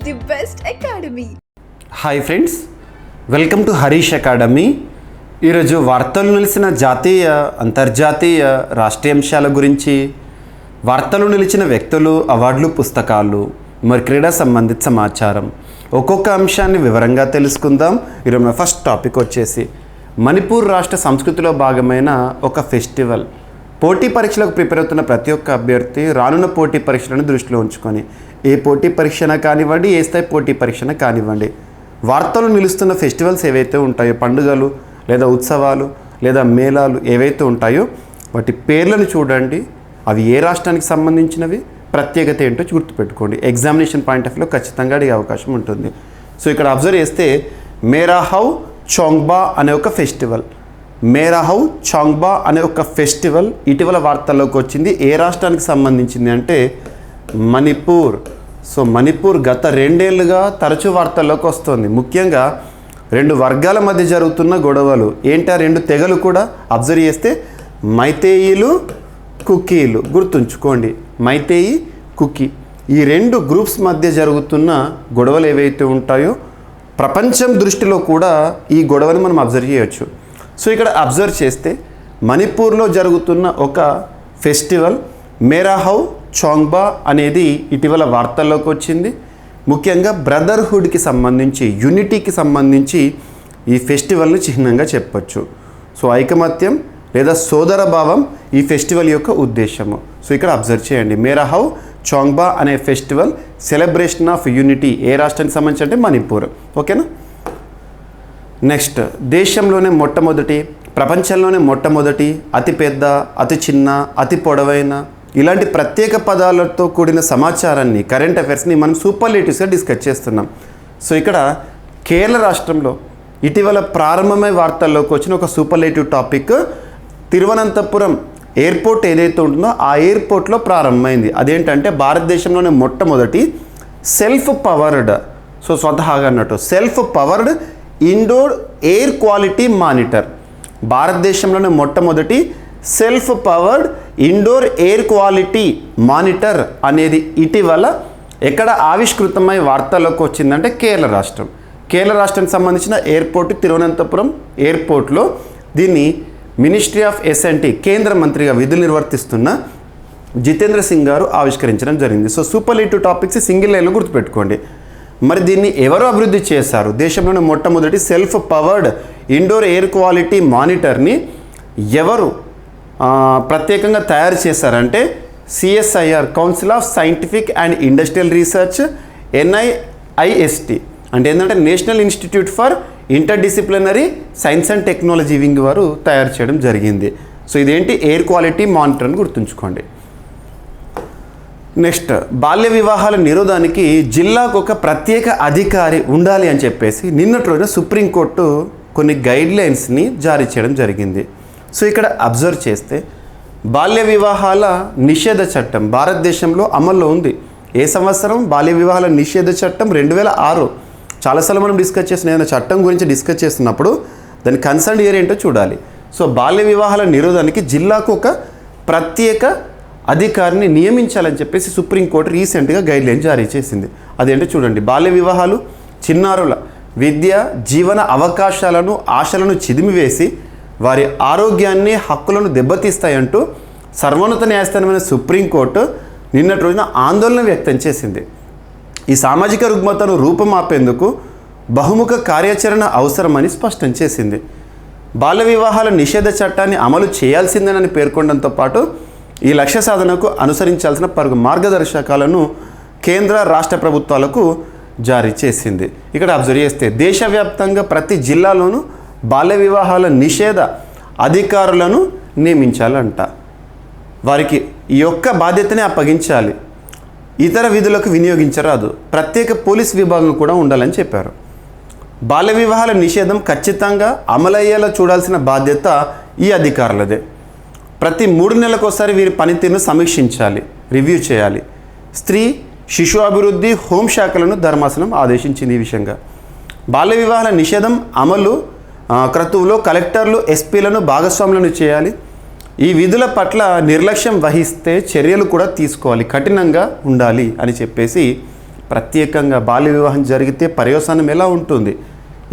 the best academy. Hi friends, welcome to Harish academy. ఈరోజు వార్తలు నిలిచిన జాతీయ అంతర్జాతీయ రాష్ట్రీయ అంశాల గురించి, వార్తలు నిలిచిన వ్యక్తులు, అవార్డులు, పుస్తకాలు, మరి క్రీడా సంబంధిత సమాచారం ఒక్కొక్క అంశాన్ని వివరంగా తెలుసుకుందాం. ఈరోజు మన ఫస్ట్ టాపిక్ వచ్చేసి మణిపూర్ రాష్ట్ర సంస్కృతిలో భాగమైన ఒక ఫెస్టివల్. పోటీ పరీక్షలకు ప్రిపేర్ అవుతున్న ప్రతి ఒక్క అభ్యర్థి రానున్న పోటీ పరీక్షలను దృష్టిలో ఉంచుకొని ఏ పోటీ పరీక్షన కానివ్వండి, ఏ స్థాయి పోటీ పరీక్షన కానివ్వండి, వార్తలు నిలుస్తున్న ఫెస్టివల్స్ ఏవైతే ఉంటాయో, పండుగలు లేదా ఉత్సవాలు లేదా మేళాలు ఏవైతే ఉంటాయో వాటి పేర్లను చూడండి. అవి ఏ రాష్ట్రానికి సంబంధించినవి, ప్రత్యేకత ఏంటో గుర్తుపెట్టుకోండి. ఎగ్జామినేషన్ పాయింట్ ఆఫ్ వ్యూలో ఖచ్చితంగా అడిగే అవకాశం ఉంటుంది. సో ఇక్కడ అబ్జర్వ్ చేస్తే మేరా హౌ చోంగ్బా అనే ఒక ఫెస్టివల్, మేరా హౌ చోంగ్బా అనే ఒక ఫెస్టివల్ ఇటీవల వార్తల్లోకి వచ్చింది. ఏ రాష్ట్రానికి సంబంధించింది అంటే మణిపూర్. సో మణిపూర్ గత 2 ఏళ్ళుగా తరచూ వార్తల్లోకి వస్తుంది. ముఖ్యంగా 2 వర్గాల మధ్య జరుగుతున్న గొడవలు ఏంటి, 2 తెగలు కూడా అబ్జర్వ్ చేస్తే మైతేయిలు, కుకీలు. గుర్తుంచుకోండి, మైతేయి, కుకీ, ఈ 2 గ్రూప్స్ మధ్య జరుగుతున్న గొడవలు ఏవైతే ఉంటాయో ప్రపంచం దృష్టిలో కూడా ఈ గొడవని మనం అబ్జర్వ్ చేయవచ్చు. సో ఇక్కడ అబ్జర్వ్ చేస్తే మణిపూర్లో జరుగుతున్న ఒక ఫెస్టివల్ మేరా హౌ చోంగ్బా అనేది ఇటీవల వార్తల్లోకి వచ్చింది. ముఖ్యంగా బ్రదర్హుడ్కి సంబంధించి, యూనిటీకి సంబంధించి ఈ ఫెస్టివల్ని చిహ్నంగా చెప్పచ్చు. సో ఐకమత్యం లేదా సోదర భావం ఈ ఫెస్టివల్ యొక్క ఉద్దేశము. సో ఇక్కడ అబ్జర్వ్ చేయండి, మేరా హౌ చోంగ్బా అనే ఫెస్టివల్ సెలబ్రేషన్ ఆఫ్ యూనిటీ. ఏ రాష్ట్రానికి సంబంధించి అంటే మణిపూర్. ఓకేనా. నెక్స్ట్, దేశంలోనే మొట్టమొదటి, ప్రపంచంలోనే మొట్టమొదటి, అతిపెద్ద, అతి చిన్న, అతి పొడవైన, ఇలాంటి ప్రత్యేక పదాలతో కూడిన సమాచారాన్ని, కరెంట్ అఫైర్స్ని మనం సూపర్లేటివ్స్గా డిస్కస్ చేస్తున్నాం. సో ఇక్కడ కేరళ రాష్ట్రంలో ఇటీవల ప్రారంభమై వార్తల్లోకి వచ్చిన ఒక సూపర్లేటివ్ టాపిక్, తిరువనంతపురం ఎయిర్పోర్ట్ ఏదైతే ఉంటుందో ఆ ఎయిర్పోర్ట్లో ప్రారంభమైంది. అదేంటంటే భారతదేశంలోనే మొట్టమొదటి సెల్ఫ్ పవర్డ్, సో స్వతహాగా అన్నట్టు self powered indoor air quality monitor. భారతదేశంలోనే మొట్టమొదటి self powered indoor air quality monitor అనేది ఇటీవల ఎక్కడ ఆవిష్కృతమై వార్తల్లోకి వచ్చిందంటే కేరళ రాష్ట్రం. కేరళ రాష్ట్రానికి సంబంధించిన ఎయిర్పోర్ట్ తిరువనంతపురం ఎయిర్పోర్ట్లో దీన్ని మినిస్ట్రీ ఆఫ్ ఎస్ఎన్టీ కేంద్ర మంత్రిగా విధులు నిర్వర్తిస్తున్న జితేంద్ర సింగ్ గారు ఆవిష్కరించడం జరిగింది. సో సూపర్లేటివ్ టాపిక్స్ సింగిల్ లైన్లో గుర్తుపెట్టుకోండి. మరి దీన్ని ఎవరు అభివృద్ధి చేశారు? దేశంలోని మొట్టమొదటి self powered indoor air quality మానిటర్ని ఎవరు ప్రత్యేకంగా తయారు చేశారంటే CSIR, council of scientific and industrial research, NIIST అంటే ఏంటంటే national institute for interdisciplinary science and technology wing వారు తయారు చేయడం జరిగింది. సో ఇదేంటి, ఎయిర్ క్వాలిటీ మానిటర్ అని గుర్తుంచుకోండి. నెక్స్ట్, బాల్య వివాహాల నిరోధానికి జిల్లాకు ఒక ప్రత్యేక అధికారి ఉండాలి అని చెప్పేసి నిన్నటి రోజున సుప్రీంకోర్టు కొన్ని గైడ్లైన్స్ని జారీ చేయడం జరిగింది. సో ఇక్కడ అబ్జర్వ్ చేస్తే బాల్య వివాహాల నిషేధ చట్టం భారతదేశంలో అమల్లో ఉంది. ఏ సంవత్సరం? బాల్య వివాహాల నిషేధ చట్టం 2006. చాలాసార్లు మనం డిస్కస్ చేసిన ఏదైనా చట్టం గురించి డిస్కస్ చేస్తున్నప్పుడు దాని కన్సర్న్ ఇయర్ ఏంటో చూడాలి. సో బాల్య వివాహాల నిరోధానికి జిల్లాకు ఒక ప్రత్యేక అధికారిని నియమించాలని చెప్పేసి సుప్రీంకోర్టు రీసెంట్గా గైడ్లైన్ జారీ చేసింది. అదేంటో చూడండి, బాల్య వివాహాలు చిన్నారుల విద్య, జీవన అవకాశాలను, ఆశలను చిదిమివేసి వారి ఆరోగ్యాన్ని, హక్కులను దెబ్బతీస్తాయంటూ సర్వోన్నత న్యాయస్థానమైన సుప్రీంకోర్టు నిన్నటి రోజున ఆందోళన వ్యక్తం చేసింది. ఈ సామాజిక రుగ్మతను రూపుమాపేందుకు బహుముఖ కార్యాచరణ అవసరమని స్పష్టం చేసింది. బాల్య వివాహాల నిషేధ చట్టాన్ని అమలు చేయాల్సిందేనని పేర్కొనడంతో పాటు ఈ లక్ష్య సాధనకు అనుసరించాల్సిన పలు మార్గదర్శకాలను కేంద్ర, రాష్ట్ర ప్రభుత్వాలకు జారీ చేసింది. ఇక్కడ అబ్జర్వ్ చేస్తే దేశవ్యాప్తంగా ప్రతి జిల్లాలోనూ బాల్య వివాహాల నిషేధ అధికారులను నియమించాలంట. వారికి ఈ యొక్క బాధ్యతని అప్పగించాలి, ఇతర విధులకు వినియోగించరాదు. ప్రత్యేక పోలీస్ విభాగం కూడా ఉండాలని చెప్పారు. బాల్య వివాహాల నిషేధం ఖచ్చితంగా అమలయ్యేలా చూడాల్సిన బాధ్యత ఈ అధికారులదే. ప్రతి 3 నెలలకోసారి వీరి పనితీరును సమీక్షించాలి, రివ్యూ చేయాలి. స్త్రీ, శిశు అభివృద్ధి, హోంశాఖలను ధర్మాసనం ఆదేశించింది ఈ విషయంగా. బాల్య వివాహాల నిషేధం అమలు క్రతువులో కలెక్టర్లు, ఎస్పీలను భాగస్వాములను చేయాలి. ఈ విధుల పట్ల నిర్లక్ష్యం వహిస్తే చర్యలు కూడా తీసుకోవాలి, కఠినంగా ఉండాలి అని చెప్పేసి ప్రత్యేకంగా బాల్య వివాహం జరిగితే పర్యవసానం ఎలా ఉంటుంది,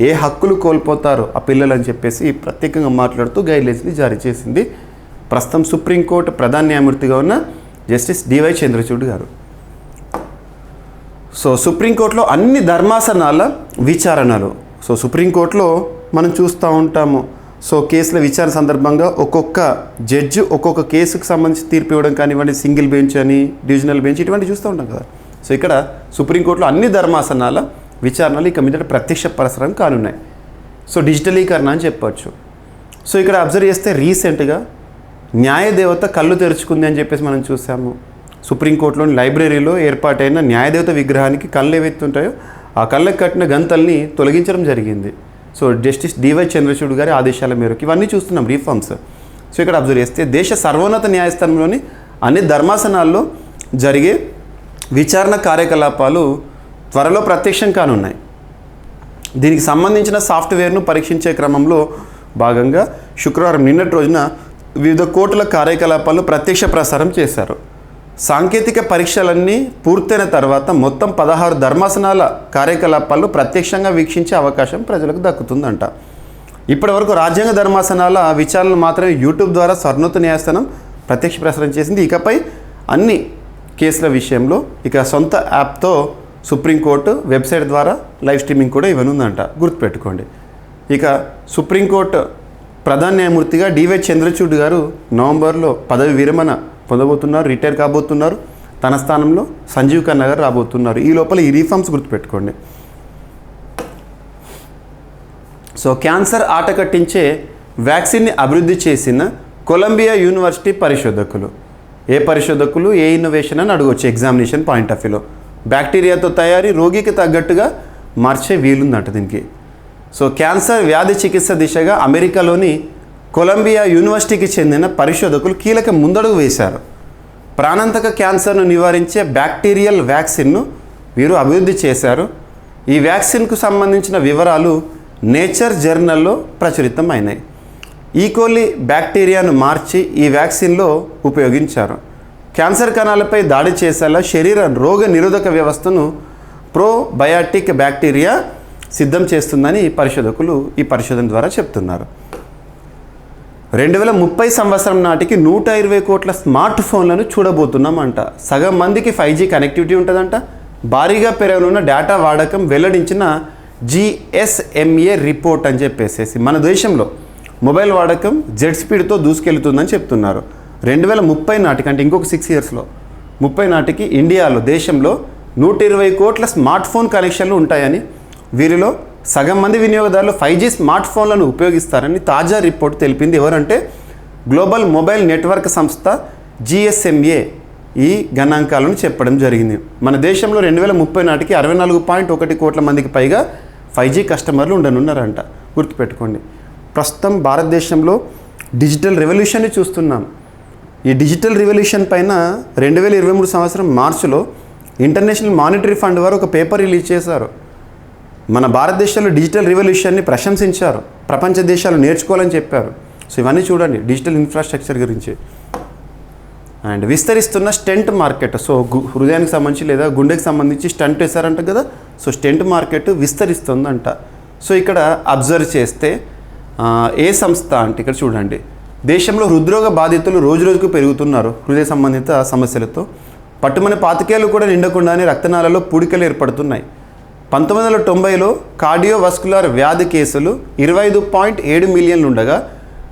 ఏ హక్కులు కోల్పోతారు ఆ పిల్లలు అని చెప్పేసి ప్రత్యేకంగా మాట్లాడుతూ గైడ్లైన్స్ని జారీ చేసింది ప్రస్తుతం సుప్రీంకోర్టు ప్రధాన న్యాయమూర్తిగా ఉన్న జస్టిస్ డివై చంద్రచూడ్ గారు. సో సుప్రీంకోర్టులో అన్ని ధర్మాసనాల విచారణలు. సో సుప్రీంకోర్టులో మనం చూస్తూ ఉంటాము. సో కేసుల విచారణ సందర్భంగా ఒక్కొక్క జడ్జి ఒక్కొక్క కేసుకు సంబంధించి తీర్పు ఇవ్వడం కానివ్వండి, సింగిల్ బెంచ్ అని, డివిజనల్ బెంచ్, ఇటువంటి చూస్తూ ఉంటాం కదా. సో ఇక్కడ సుప్రీంకోర్టులో అన్ని ధర్మాసనాల విచారణలు ఇక మీదట ప్రత్యక్ష ప్రసారం కానున్నాయి. సో డిజిటలీకరణ అని చెప్పచ్చు. సో ఇక్కడ అబ్జర్వ్ చేస్తే రీసెంట్గా న్యాయదేవత కళ్ళు తెరుచుకుంది అని చెప్పేసి మనం చూసాము. సుప్రీంకోర్టులోని లైబ్రరీలో ఏర్పాటైన న్యాయదేవత విగ్రహానికి కళ్ళు ఏవైతే ఉంటాయో ఆ కళ్ళకు కట్టిన గంతల్ని తొలగించడం జరిగింది. సో జస్టిస్ డివై చంద్రచూడ్ గారి ఆదేశాల మేరకు ఇవన్నీ చూస్తున్నాం రీఫార్మ్స్. సో ఇక్కడ అబ్జర్వ్ చేస్తే దేశ సర్వోన్నత న్యాయస్థానంలోని అన్ని ధర్మాసనాల్లో జరిగే విచారణ కార్యకలాపాలు త్వరలో ప్రత్యక్షం కానున్నాయి. దీనికి సంబంధించిన సాఫ్ట్వేర్ను పరీక్షించే క్రమంలో భాగంగా శుక్రవారం నిన్నటి రోజున వివిధ కోర్టుల కార్యకలాపాలు ప్రత్యక్ష ప్రసారం చేశారు. సాంకేతిక పరీక్షలన్నీ పూర్తయిన తర్వాత మొత్తం 16 ధర్మాసనాల కార్యకలాపాలు ప్రత్యక్షంగా వీక్షించే అవకాశం ప్రజలకు దక్కుతుందంట. ఇప్పటివరకు రాజ్యాంగ ధర్మాసనాల విచారణలు మాత్రమే యూట్యూబ్ ద్వారా సర్వోన్నత న్యాయస్థానం ప్రత్యక్ష ప్రసారం చేసింది. ఇకపై అన్ని కేసుల విషయంలో ఇక సొంత యాప్తో సుప్రీంకోర్టు వెబ్సైట్ ద్వారా లైవ్ స్ట్రీమింగ్ కూడా ఇవ్వనుందంట, గుర్తుపెట్టుకోండి. ఇక సుప్రీంకోర్టు ప్రధాన న్యాయమూర్తిగా డివై చంద్రచూడ్ గారు నవంబర్లో పదవి విరమణ పొందబోతున్నారు, రిటైర్ కాబోతున్నారు. తన స్థానంలో సంజీవ్ ఖన్నా గారు రాబోతున్నారు. ఈ లోపల ఈ రీఫార్మ్స్ గుర్తుపెట్టుకోండి. సో క్యాన్సర్ ఆట కట్టించే వ్యాక్సిన్ని అభివృద్ధి చేసిన కొలంబియా యూనివర్సిటీ పరిశోధకులు. ఏ పరిశోధకులు, ఏ ఇన్నోవేషన్ అని అడగవచ్చు ఎగ్జామినేషన్ పాయింట్ ఆఫ్ వ్యూలో. బ్యాక్టీరియాతో తయారీ రోగికి తగ్గట్టుగా మార్చే వీలుందంట దీనికి. సో క్యాన్సర్ వ్యాధి చికిత్స దిశగా అమెరికాలోని కొలంబియా యూనివర్సిటీకి చెందిన పరిశోధకులు కీలక ముందడుగు వేశారు. ప్రాణాంతక క్యాన్సర్ను నివారించే బ్యాక్టీరియల్ వ్యాక్సిన్ను వీరు అభివృద్ధి చేశారు. ఈ వ్యాక్సిన్కు సంబంధించిన వివరాలు నేచర్ జర్నల్లో ప్రచురితం అయినాయి. ఈకోలి బ్యాక్టీరియాను మార్చి ఈ వ్యాక్సిన్లో ఉపయోగించారు. క్యాన్సర్ కణాలపై దాడి చేసేలా శరీర రోగ నిరోధక వ్యవస్థను ప్రోబయాటిక్ బ్యాక్టీరియా సిద్ధం చేస్తుందని పరిశోధకులు ఈ పరిశోధన ద్వారా చెప్తున్నారు. 2030 సంవత్సరం నాటికి 120 కోట్ల స్మార్ట్ ఫోన్లను చూడబోతున్నామంట. సగం మందికి 5G కనెక్టివిటీ ఉంటుందంట. భారీగా పెరగనున్న డేటా వాడకం వెల్లడించిన GSMA రిపోర్ట్ అని చెప్పేసి మన దేశంలో మొబైల్ వాడకం జెట్ స్పీడ్తో దూసుకెళ్తుందని చెప్తున్నారు. 2030 నాటికి అంటే ఇంకొక 6 ఇయర్స్లో 30 నాటికి ఇండియాలో దేశంలో 120 కోట్ల స్మార్ట్ ఫోన్ కనెక్షన్లు ఉంటాయని, వీరిలో సగం మంది వినియోగదారులు 5G స్మార్ట్ ఫోన్లను ఉపయోగిస్తారని తాజా రిపోర్ట్ తెలిపింది. ఎవరంటే గ్లోబల్ మొబైల్ నెట్వర్క్ సంస్థ GSMA ఈ గణాంకాలను చెప్పడం జరిగింది. మన దేశంలో 2030 నాటికి 64.1 కోట్ల మందికి పైగా 5G కస్టమర్లు ఉండనున్నారంట, గుర్తుపెట్టుకోండి. ప్రస్తుతం భారతదేశంలో డిజిటల్ రెవల్యూషన్ని చూస్తున్నాం. ఈ డిజిటల్ రెవల్యూషన్ పైన 2023 సంవత్సరం మార్చిలో ఇంటర్నేషనల్ మానిటరీ ఫండ్ వారు ఒక పేపర్ రిలీజ్ చేశారు. మన భారతదేశంలో డిజిటల్ రెవల్యూషన్ని ప్రశంసించారు, ప్రపంచ దేశాలు నేర్చుకోవాలని చెప్పారు. సో ఇవన్నీ చూడండి డిజిటల్ ఇన్ఫ్రాస్ట్రక్చర్ గురించి. అండ్ విస్తరిస్తున్న స్టెంట్ మార్కెట్. సో హృదయానికి సంబంధించి లేదా గుండెకి సంబంధించి స్టంట్ వేశారంట కదా. సో స్టెంట్ మార్కెట్ విస్తరిస్తుందంట. సో ఇక్కడ అబ్జర్వ్ చేస్తే ఏ సంస్థ అంటే ఇక్కడ చూడండి, దేశంలో హృద్రోగ బాధితులు రోజురోజుకు పెరుగుతున్నారు. హృదయ సంబంధిత సమస్యలతో పట్టుమని 25 ఏళ్ళు కూడా నిండకుండానే రక్తనాళాల్లో పూడికలు ఏర్పడుతున్నాయి. 1990లో కార్డియోవాస్కులర్ వ్యాధి కేసులు 25.7 మిలియన్లు ఉండగా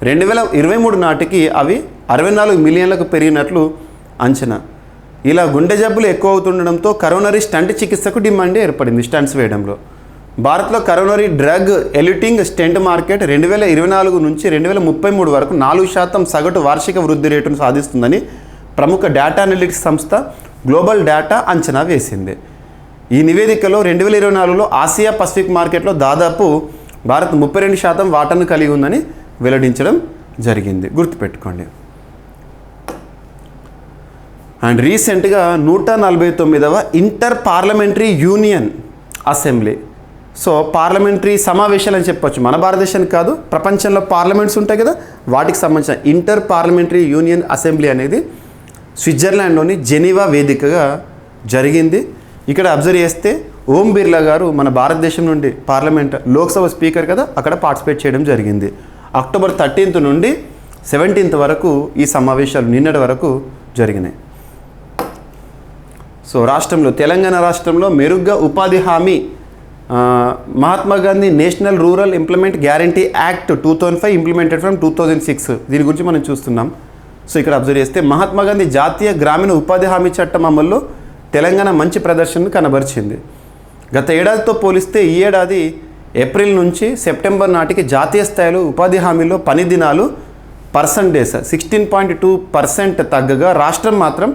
2023 నాటికి అవి 64 మిలియన్లకు పెరిగినట్లు అంచనా. ఇలా గుండె జబ్బులు ఎక్కువ అవుతుండడంతో కరోనరీ స్టంట్ చికిత్సకు డిమాండ్ ఏర్పడింది. స్టంట్స్ వేయడంలో భారత్లో coronary drug eluting stent market 2024 నుంచి 2033 వరకు 4% సగటు వార్షిక వృద్ధి రేటును సాధిస్తుందని ప్రముఖ డేటా అనలిటిక్స్ సంస్థ గ్లోబల్ డేటా అంచనా వేసింది. ఈ నివేదికలో 2024లో ఆసియా పసిఫిక్ మార్కెట్లో దాదాపు భారత్ 32% వాటాను కలిగి ఉందని వెల్లడించడం జరిగింది, గుర్తుపెట్టుకోండి. అండ్ రీసెంట్గా 149వ inter parliamentary union assembly. So parliamentary సమావేశాలు అని చెప్పొచ్చు. మన భారతదేశానికి కాదు, ప్రపంచంలో పార్లమెంట్స్ ఉంటాయి కదా, వాటికి సంబంధించిన ఇంటర్ పార్లమెంటరీ యూనియన్ అసెంబ్లీ అనేది స్విట్జర్లాండ్లోని జెనీవా వేదికగా జరిగింది. ఇక్కడ అబ్జర్వ్ చేస్తే ఓం బిర్లా గారు మన భారతదేశం నుండి పార్లమెంట్ లోక్సభ స్పీకర్ కదా, అక్కడ పార్టిసిపేట్ చేయడం జరిగింది. అక్టోబర్ 13th నుండి 17th వరకు ఈ సమావేశాలు నిన్నటి వరకు జరిగినాయి. సో రాష్ట్రంలో తెలంగాణ రాష్ట్రంలో మెరుగ్గా ఉపాధి హామీ Mahatma Gandhi national rural implement guarantee act 2005 implemented from 2006, దీని గురించి మనం చూస్తున్నాం. సో ఇక్కడ అబ్జర్వ్ చేస్తే మహాత్మా గాంధీ జాతీయ గ్రామీణ ఉపాధి హామీ చట్టం అమల్లో తెలంగాణ మంచి ప్రదర్శనను కనబరిచింది. గత ఏడాదితో పోలిస్తే ఈ ఏడాది ఏప్రిల్ నుంచి సెప్టెంబర్ నాటికి జాతీయ స్థాయిలో ఉపాధి హామీలో పని దినాలు పర్సంటేజ్ 16.2% తగ్గగా రాష్ట్రం మాత్రం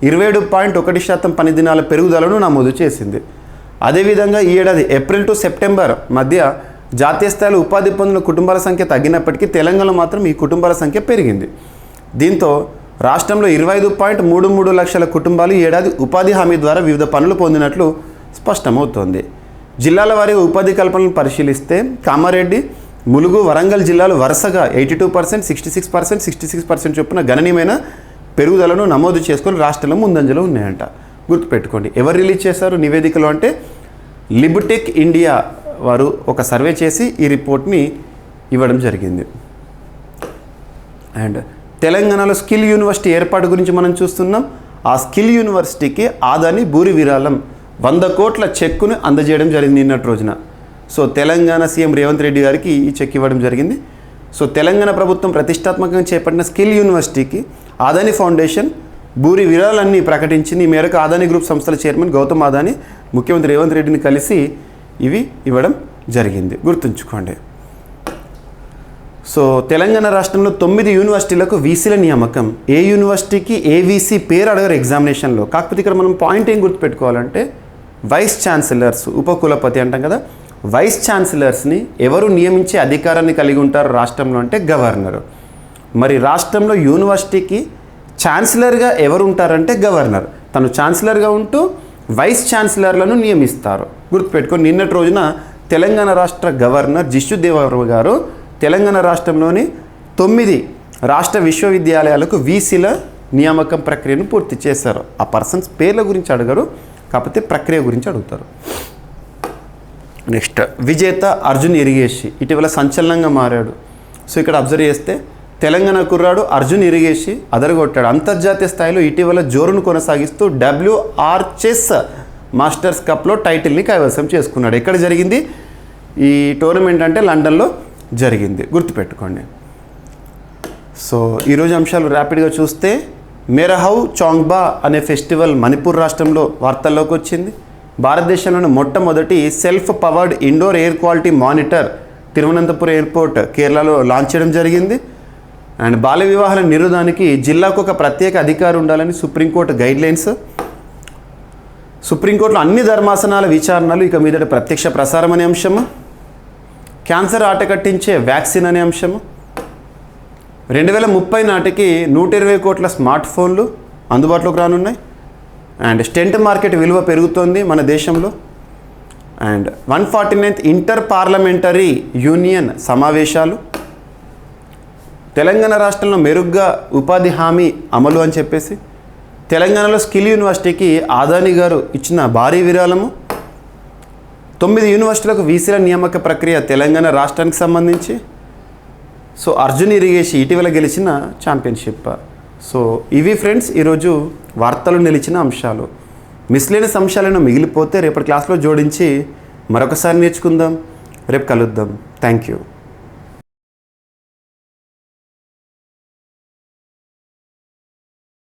27.1% పని దినాల పెరుగుదలను నమోదు చేసింది. అదేవిధంగా ఈ ఏడాది ఏప్రిల్ టు సెప్టెంబర్ మధ్య జాతీయ స్థాయిలో ఉపాధి పొందిన కుటుంబాల సంఖ్య తగ్గినప్పటికీ తెలంగాణలో మాత్రం ఈ కుటుంబాల సంఖ్య పెరిగింది. దీంతో రాష్ట్రంలో 25.33 లక్షల కుటుంబాలు ఈ ఏడాది ఉపాధి హామీ ద్వారా వివిధ పనులు పొందినట్లు స్పష్టమవుతోంది. జిల్లాల వారీగా ఉపాధి కల్పనను పరిశీలిస్తే కామారెడ్డి, ములుగు, వరంగల్ జిల్లాలు వరుసగా 82%, 66%, 66% చొప్పున గణనీయమైన పెరుగుదలను నమోదు చేసుకొని రాష్ట్రంలో ముందంజలో ఉన్నాయంట. గుర్తుపెట్టుకోండి. ఎవరు రిలీజ్ చేశారు నివేదికలు అంటే లిబటెక్ ఇండియా వారు ఒక సర్వే చేసి ఈ రిపోర్ట్ని ఇవ్వడం జరిగింది. అండ్ తెలంగాణలో స్కిల్ యూనివర్సిటీ ఏర్పాటు గురించి మనం చూస్తున్నాం. ఆ స్కిల్ యూనివర్సిటీకి ఆదాని భూరి విరాళం 100 కోట్ల చెక్కును అందజేయడం జరిగింది నిన్నటి రోజున. సో తెలంగాణ సీఎం రేవంత్ రెడ్డి గారికి ఈ చెక్ ఇవ్వడం జరిగింది. సో తెలంగాణ ప్రభుత్వం ప్రతిష్టాత్మకంగా చేపట్టిన స్కిల్ యూనివర్సిటీకి ఆదాని ఫౌండేషన్ భూరి విరాళాన్ని ప్రకటించింది. ఈ మేరకు ఆదాని గ్రూప్ సంస్థల చైర్మన్ గౌతమ్ ఆదాని ముఖ్యమంత్రి రేవంత్ రెడ్డిని కలిసి ఇవి ఇవ్వడం జరిగింది. గుర్తుంచుకోండి. సో తెలంగాణ రాష్ట్రంలో 9 యూనివర్సిటీలకు వీసీల నియామకం. ఏ యూనివర్సిటీకి ఏ వీసీ పేరు అడగరు ఎగ్జామినేషన్లో. కాకపోతే ఇక్కడ మనం పాయింట్ ఏం గుర్తుపెట్టుకోవాలంటే వైస్ ఛాన్సలర్స్, ఉపకులపతి అంటాం కదా, వైస్ ఛాన్సలర్స్ని ఎవరు నియమించే అధికారాన్ని కలిగి ఉంటారు రాష్ట్రంలో అంటే గవర్నరు. మరి రాష్ట్రంలో యూనివర్సిటీకి ఛాన్సలర్గా ఎవరు ఉంటారంటే గవర్నర్. తను ఛాన్సలర్గా ఉంటూ వైస్ ఛాన్సలర్లను నియమిస్తారు. గుర్తుపెట్టుకొని నిన్నటి రోజున తెలంగాణ రాష్ట్ర గవర్నర్ జిష్ణుదేవరావు గారు తెలంగాణ రాష్ట్రంలోని 9 రాష్ట్ర విశ్వవిద్యాలయాలకు వీసీల నియామకం ప్రక్రియను పూర్తి చేశారు. ఆ పర్సన్స్ పేర్ల గురించి అడగరు, కాకపోతే ప్రక్రియ గురించి అడుగుతారు. నెక్స్ట్ విజేత అర్జున్ ఇరిగేషి ఇటీవల సంచలనంగా మారాడు. సో ఇక్కడ అబ్జర్వ్ చేస్తే తెలంగాణ కుర్రాడు అర్జున్ ఇరిగేషి అదరగొట్టాడు. అంతర్జాతీయ స్థాయిలో ఇటీవల జోరును కొనసాగిస్తూ WR చెస్ మాస్టర్స్ కప్లో టైటిల్ని కైవసం చేసుకున్నాడు. ఎక్కడ జరిగింది ఈ టోర్నమెంట్ అంటే లండన్లో జరిగింది. గుర్తుపెట్టుకోండి. సో ఈరోజు అంశాలు ర్యాపిడ్గా చూస్తే మెరహౌ చాంగ్బా అనే ఫెస్టివల్ మణిపూర్ రాష్ట్రంలో వార్తల్లోకి వచ్చింది. భారతదేశంలోని మొట్టమొదటి self powered indoor air quality monitor Thiruvananthapuram airport కేరళలో లాంచ్ చేయడం జరిగింది. అండ్ బాల్య వివాహాల నిరోధానికి జిల్లాకు ఒక ప్రత్యేక అధికారి ఉండాలని సుప్రీంకోర్టు గైడ్లైన్స్. సుప్రీంకోర్టులో అన్ని ధర్మాసనాల విచారణలు ఇక మీదట ప్రత్యక్ష ప్రసారం అనే అంశము. క్యాన్సర్ ఆట కట్టించే వ్యాక్సిన్ అనే అంశము. 2030 నాటికి 120 కోట్ల స్మార్ట్ ఫోన్లు అందుబాటులోకి రానున్నాయి. అండ్ స్టెంట్ మార్కెట్ విలువ పెరుగుతోంది మన దేశంలో. And 149th inter parliamentary union సమావేశాలు. తెలంగాణ రాష్ట్రంలో మెరుగ్గా ఉపాధి హామీ అమలు అని చెప్పేసి తెలంగాణలో స్కిల్ యూనివర్సిటీకి ఆదాని గారు ఇచ్చిన భారీ విరాళము. 9 యూనివర్సిటీలకు వీసీల నియామక ప్రక్రియ తెలంగాణ రాష్ట్రానికి సంబంధించి. సో అర్జున్ ఇరిగేషి ఇటీవల గెలిచిన ఛాంపియన్షిప్. సో ఇవి ఫ్రెండ్స్ ఈరోజు వార్తలు నిలిచిన అంశాలు. మిస్లేనియస్ అంశాలను మిగిలిపోతే రేపటి క్లాస్లో జోడించి మరొకసారి నేర్చుకుందాం. రేపు కలుద్దాం. Thank you.